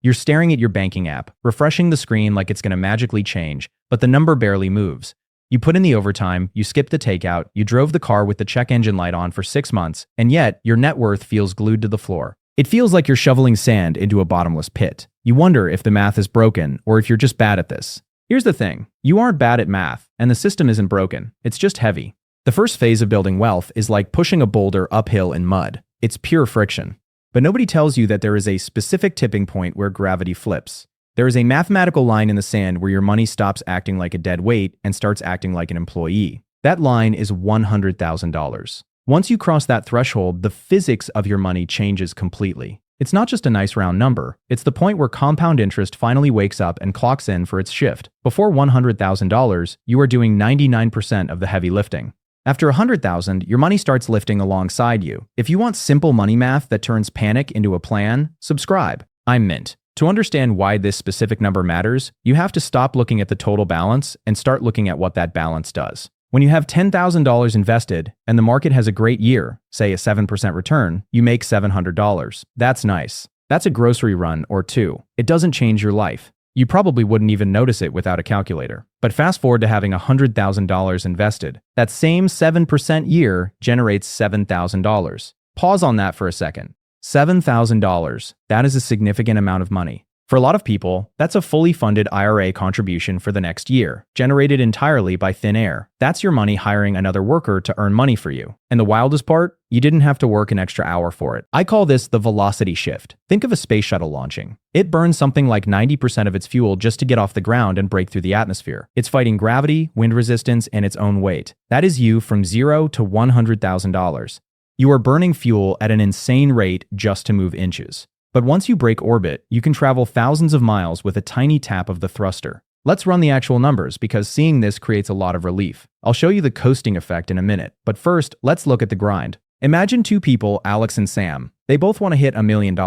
You're staring at your banking app, refreshing the screen like it's going to magically change, but the number barely moves. You put in the overtime, you skip the takeout, you drove the car with the check engine light on for 6 months, and yet your net worth feels glued to the floor. It feels like you're shoveling sand into a bottomless pit. You wonder if the math is broken or if you're just bad at this. Here's the thing, you aren't bad at math, and the system isn't broken. It's just heavy. The first phase of building wealth is like pushing a boulder uphill in mud. It's pure friction. But nobody tells you that there is a specific tipping point where gravity flips. There is a mathematical line in the sand where your money stops acting like a dead weight and starts acting like an employee. That line is $100,000. Once you cross that threshold, the physics of your money changes completely. It's not just a nice round number. It's the point where compound interest finally wakes up and clocks in for its shift. Before $100,000, you are doing 99% of the heavy lifting. After $100,000, your money starts lifting alongside you. If you want simple money math that turns panic into a plan, subscribe. I'm Mint. To understand why this specific number matters, you have to stop looking at the total balance and start looking at what that balance does. When you have $10,000 invested and the market has a great year, say a 7% return, you make $700. That's nice. That's a grocery run or two. It doesn't change your life. You probably wouldn't even notice it without a calculator. But fast forward to having $100,000 invested. That same 7% year generates $7,000. Pause on that for a second. $7,000. That is a significant amount of money. For a lot of people, that's a fully funded IRA contribution for the next year, generated entirely by thin air. That's your money hiring another worker to earn money for you. And the wildest part? You didn't have to work an extra hour for it. I call this the velocity shift. Think of a space shuttle launching. It burns something like 90% of its fuel just to get off the ground and break through the atmosphere. It's fighting gravity, wind resistance, and its own weight. That is you from $0 to $100,000. You are burning fuel at an insane rate just to move inches. But once you break orbit, you can travel thousands of miles with a tiny tap of the thruster. Let's run the actual numbers because seeing this creates a lot of relief. I'll show you the coasting effect in a minute, but first, let's look at the grind. Imagine two people, Alex and Sam. They both want to hit $1 million.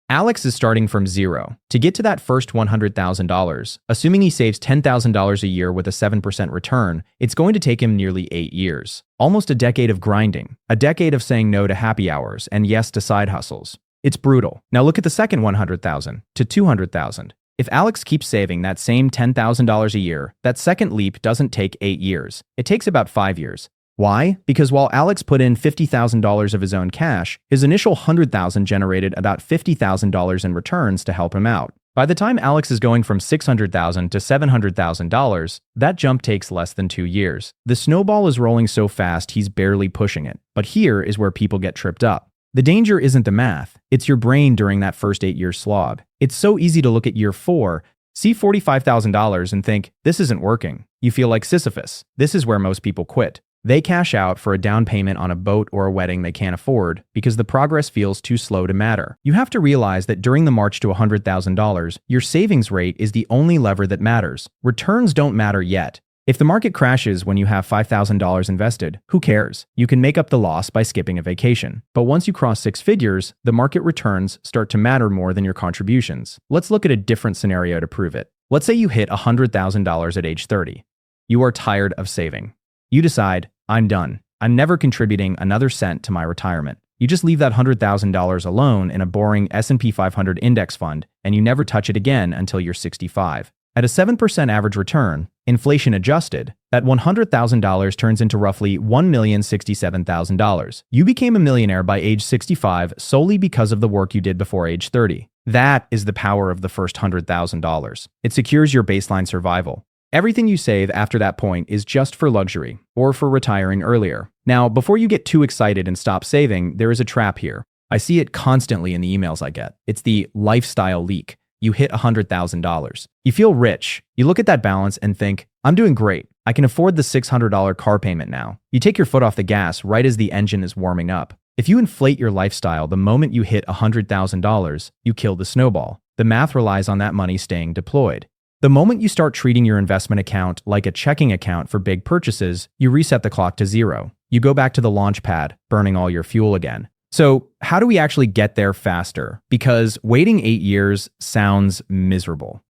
Alex is starting from zero. To get to that first $100,000, assuming he saves $10,000 a year with a 7% return, it's going to take him nearly 8 years. Almost a decade of grinding, a decade of saying no to happy hours and yes to side hustles. It's brutal. Now look at the second $100,000 to $200,000. If Alex keeps saving that same $10,000 a year, that second leap doesn't take 8 years. It takes about 5 years. Why? Because while Alex put in $50,000 of his own cash, his initial $100,000 generated about $50,000 in returns to help him out. By the time Alex is going from $600,000 to $700,000, that jump takes less than 2 years. The snowball is rolling so fast he's barely pushing it. But here is where people get tripped up. The danger isn't the math, it's your brain during that first 8-year slog. It's so easy to look at year 4, see $45,000 and think, this isn't working. You feel like Sisyphus. This is where most people quit. They cash out for a down payment on a boat or a wedding they can't afford because the progress feels too slow to matter. You have to realize that during the march to $100,000, your savings rate is the only lever that matters. Returns don't matter yet. If the market crashes when you have $5,000 invested, who cares? You can make up the loss by skipping a vacation. But once you cross 6 figures, the market returns start to matter more than your contributions. Let's look at a different scenario to prove it. Let's say you hit $100,000 at age 30. You are tired of saving. You decide, I'm done. I'm never contributing another cent to my retirement. You just leave that $100,000 alone in a boring S&P 500 index fund, and you never touch it again until you're 65. At a 7% average return, inflation adjusted, that $100,000 turns into roughly $1,067,000. You became a millionaire by age 65 solely because of the work you did before age 30. That is the power of the first $100,000. It secures your baseline survival. Everything you save after that point is just for luxury or for retiring earlier. Now, before you get too excited and stop saving, there is a trap here. I see it constantly in the emails I get. It's the lifestyle leak. You hit $100,000. You feel rich. You look at that balance and think, I'm doing great. I can afford the $600 car payment now. You take your foot off the gas right as the engine is warming up. If you inflate your lifestyle the moment you hit $100,000, you kill the snowball. The math relies on that money staying deployed. The moment you start treating your investment account like a checking account for big purchases, you reset the clock to zero. You go back to the launch pad, burning all your fuel again. So how do we actually get there faster? Because waiting 8 years sounds miserable.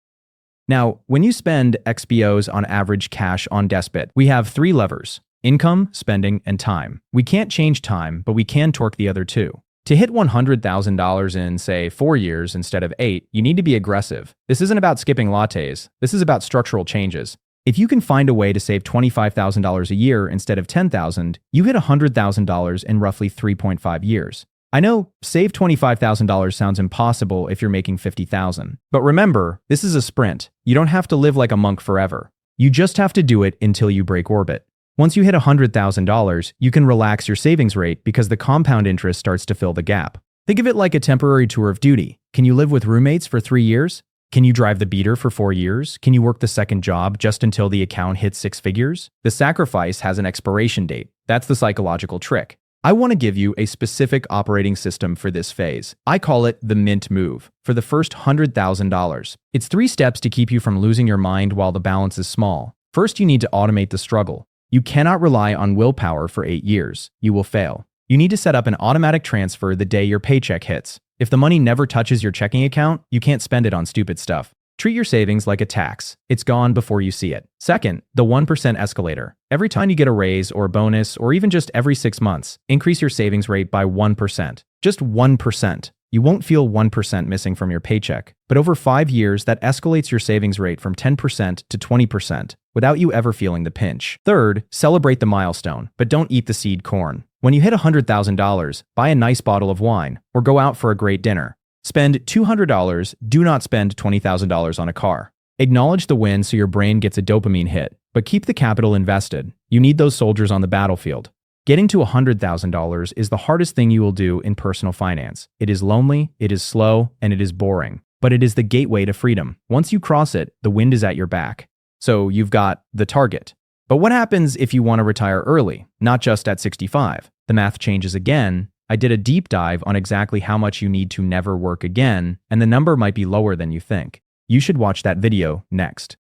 Now, when you spend XPOs on average cash on Despot, we have 3 levers: income, spending, and time. We can't change time, but we can torque the other 2. To hit $100,000 in, say, 4 years instead of 8, you need to be aggressive. This isn't about skipping lattes. This is about structural changes. If you can find a way to save $25,000 a year instead of $10,000, you hit $100,000 in roughly 3.5 years. I know, save $25,000 sounds impossible if you're making $50,000. But remember, this is a sprint. You don't have to live like a monk forever. You just have to do it until you break orbit. Once you hit $100,000, you can relax your savings rate because the compound interest starts to fill the gap. Think of it like a temporary tour of duty. Can you live with roommates for 3 years? Can you drive the beater for 4 years? Can you work the second job just until the account hits 6 figures? The sacrifice has an expiration date. That's the psychological trick. I want to give you a specific operating system for this phase. I call it the Mint Move for the first $100,000. It's 3 steps to keep you from losing your mind while the balance is small. First, you need to automate the struggle. You cannot rely on willpower for 8 years. You will fail. You need to set up an automatic transfer the day your paycheck hits. If the money never touches your checking account, you can't spend it on stupid stuff. Treat your savings like a tax. It's gone before you see it. Second, the 1% escalator. Every time you get a raise or bonus, or even just every 6 months, increase your savings rate by 1%. Just 1%. You won't feel 1% missing from your paycheck, but over 5 years, that escalates your savings rate from 10% to 20% without you ever feeling the pinch. Third, celebrate the milestone, but don't eat the seed corn. When you hit $100,000, buy a nice bottle of wine or go out for a great dinner. Spend $200, do not spend $20,000 on a car. Acknowledge the win so your brain gets a dopamine hit, but keep the capital invested. You need those soldiers on the battlefield. Getting to $100,000 is the hardest thing you will do in personal finance. It is lonely, it is slow, and it is boring. But it is the gateway to freedom. Once you cross it, the wind is at your back. So you've got the target. But what happens if you want to retire early, not just at 65? The math changes again. I did a deep dive on exactly how much you need to never work again, and the number might be lower than you think. You should watch that video next.